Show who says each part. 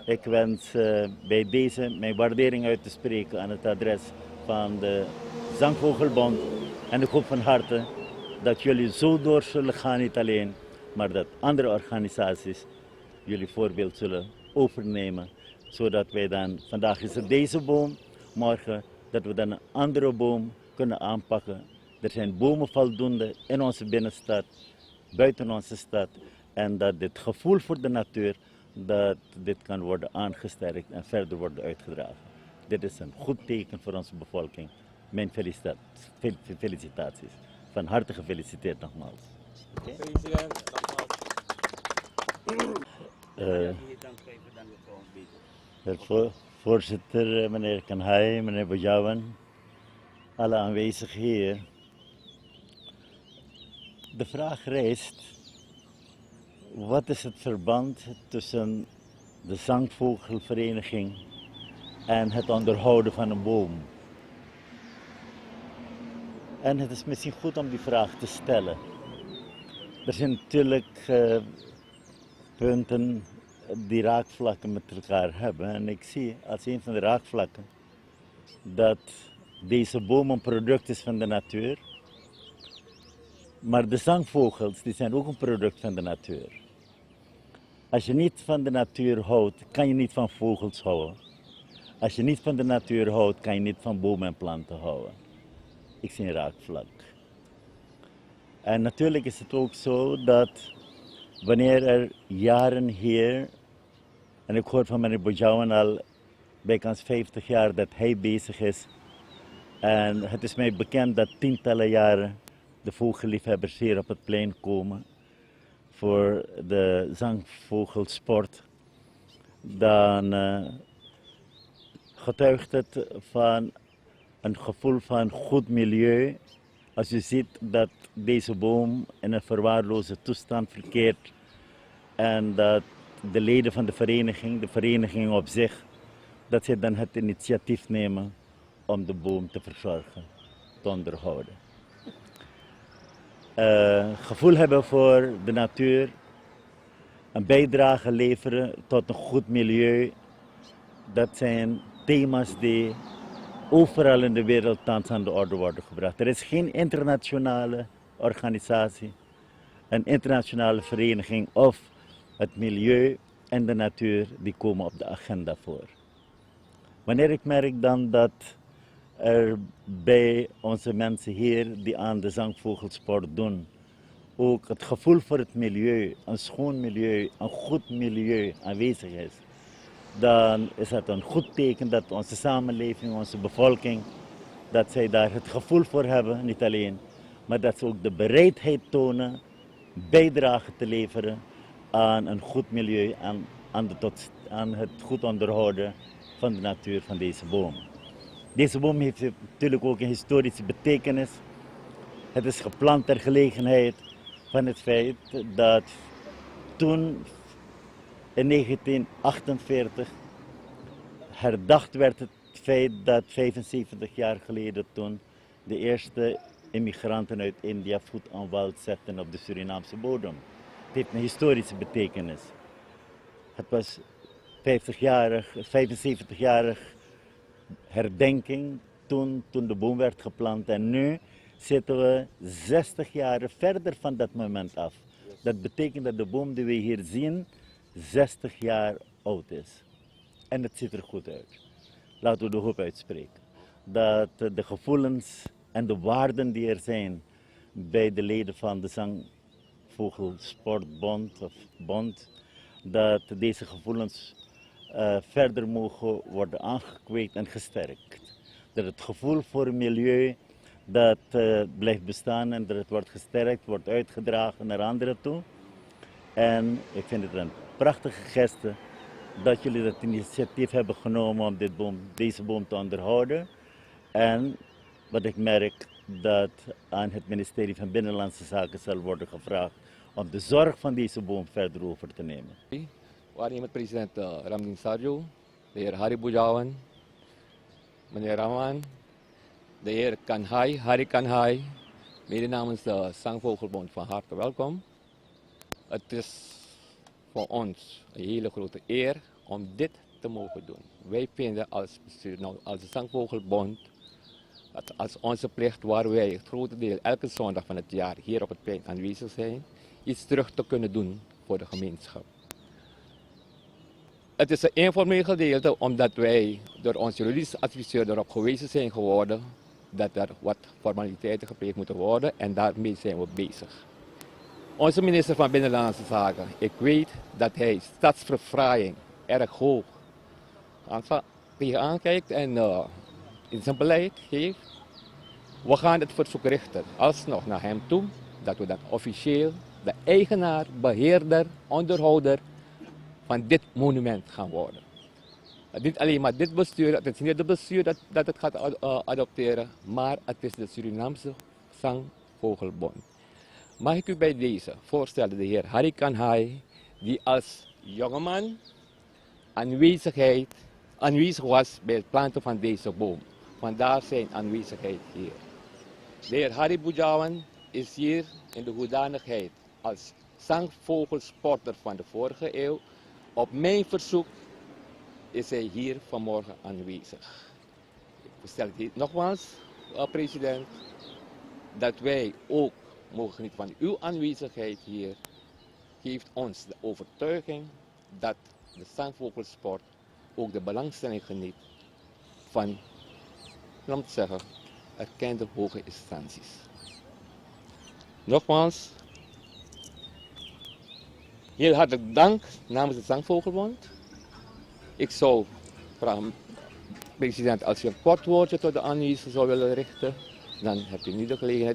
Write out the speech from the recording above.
Speaker 1: Ik wens bij deze mijn waardering uit te spreken aan het adres van de Zangvogelbond. En ik hoop van harte dat jullie zo door zullen gaan, niet alleen, maar dat andere organisaties jullie voorbeeld zullen overnemen. Zodat wij dan, vandaag is het deze boom, morgen dat we dan een andere boom kunnen aanpakken. Er zijn bomen voldoende in onze binnenstad, buiten onze stad. En dat dit gevoel voor de natuur, dat dit kan worden aangesterkt en verder worden uitgedragen. Dit is een goed teken voor onze bevolking. Mijn felicitaties. Van harte gefeliciteerd nogmaals. Okay.
Speaker 2: President,
Speaker 1: Voorzitter, meneer Kanhai, meneer Bojawan, alle aanwezigen hier. De vraag rijst, wat is het verband tussen de zangvogelvereniging en het onderhouden van een boom? En het is misschien goed om die vraag te stellen. Er zijn natuurlijk punten die raakvlakken met elkaar hebben. En ik zie als een van de raakvlakken dat deze boom een product is van de natuur. Maar de zangvogels die zijn ook een product van de natuur. Als je niet van de natuur houdt, kan je niet van vogels houden. Als je niet van de natuur houdt, kan je niet van bomen en planten houden. Ik zie een raakvlak. En natuurlijk is het ook zo dat wanneer er jaren hier, en ik hoor van meneer Bojawan al bijkans 50 jaar dat hij bezig is. En het is mij bekend dat tientallen jaren de vogelliefhebbers hier op het plein komen voor de zangvogelsport. Dan getuigt het van een gevoel van goed milieu. Als je ziet dat deze boom in een verwaarloosde toestand verkeert en dat de leden van de vereniging op zich, dat ze dan het initiatief nemen om de boom te verzorgen, te onderhouden. Gevoel hebben voor de natuur, een bijdrage leveren tot een goed milieu, dat zijn thema's die overal in de wereld thans aan de orde worden gebracht. Er is geen internationale organisatie, een internationale vereniging of het milieu en de natuur die komen op de agenda voor. Wanneer ik merk dan dat er bij onze mensen hier die aan de zangvogelsport doen, ook het gevoel voor het milieu, een schoon milieu, een goed milieu aanwezig is, dan is dat een goed teken dat onze samenleving, onze bevolking, dat zij daar het gevoel voor hebben, niet alleen, maar dat ze ook de bereidheid tonen bijdrage te leveren aan een goed milieu, aan het goed onderhouden van de natuur van deze boom. Deze boom heeft natuurlijk ook een historische betekenis. Het is geplant ter gelegenheid van het feit dat toen in 1948 herdacht werd het feit dat 75 jaar geleden toen de eerste immigranten uit India voet aan wal zetten op de Surinaamse bodem. Het heeft een historische betekenis. Het was 75-jarig herdenking toen de boom werd geplant en nu zitten we 60 jaar verder van dat moment af. Dat betekent dat de boom die we hier zien 60 jaar oud is. En het ziet er goed uit. Laten we de hoop uitspreken. Dat de gevoelens en de waarden die er zijn bij de leden van de Zangvogelsportbond of bond, dat deze gevoelens verder mogen worden aangekweekt en gesterkt. Dat het gevoel voor milieu dat blijft bestaan en dat het wordt gesterkt, wordt uitgedragen naar anderen toe. En ik vind het een prachtige geste dat jullie dat initiatief hebben genomen om deze boom te onderhouden. En wat ik merk, dat aan het ministerie van Binnenlandse Zaken zal worden gevraagd om de zorg van deze boom verder over te nemen.
Speaker 2: Waarnemend president Ramdin Sarjo, de heer Harry Bojawan, meneer Raman, de heer Kanhai, Harry Kanhai, mede namens de Zangvogelbond van harte welkom. Het is voor ons een hele grote eer om dit te mogen doen. Wij vinden als bestuur, nou, als de Zangvogelbond, als onze plicht waar wij het grote deel elke zondag van het jaar hier op het plein aanwezig zijn, iets terug te kunnen doen voor de gemeenschap. Het is een informeel gedeelte omdat wij door onze juridisch adviseur erop gewezen zijn geworden dat er wat formaliteiten gepleegd moeten worden en daarmee zijn we bezig. Onze minister van Binnenlandse Zaken, ik weet dat hij stadsverfraaiing erg hoog tegenaan kijkt en in zijn beleid heeft. We gaan het verzoek richten alsnog naar hem toe, dat we dan officieel de eigenaar, beheerder, onderhouder van dit monument gaan worden. Niet alleen maar dit bestuur, het is niet het bestuur dat het gaat adopteren, maar het is de Surinaamse Zangvogelbond. Mag ik u bij deze voorstellen de heer Harry Kanhai, die als jongeman aanwezig was bij het planten van deze boom. Vandaar zijn aanwezigheid hier. De heer Harry Boejawan is hier in de hoedanigheid als zangvogelsporter van de vorige eeuw. Op mijn verzoek is hij hier vanmorgen aanwezig. Ik stel het nogmaals, president, dat wij ook mogen genieten van uw aanwezigheid hier. Geeft ons de overtuiging dat de zangvogelsport ook de belangstelling geniet van, laat me zeggen, erkende hoge instanties. Nogmaals, heel hartelijk dank namens de Zangvogelbond. Ik zou vragen, president, als je een kort woordje tot de aanwezigen zou willen richten, dan heb je nu de gelegenheid.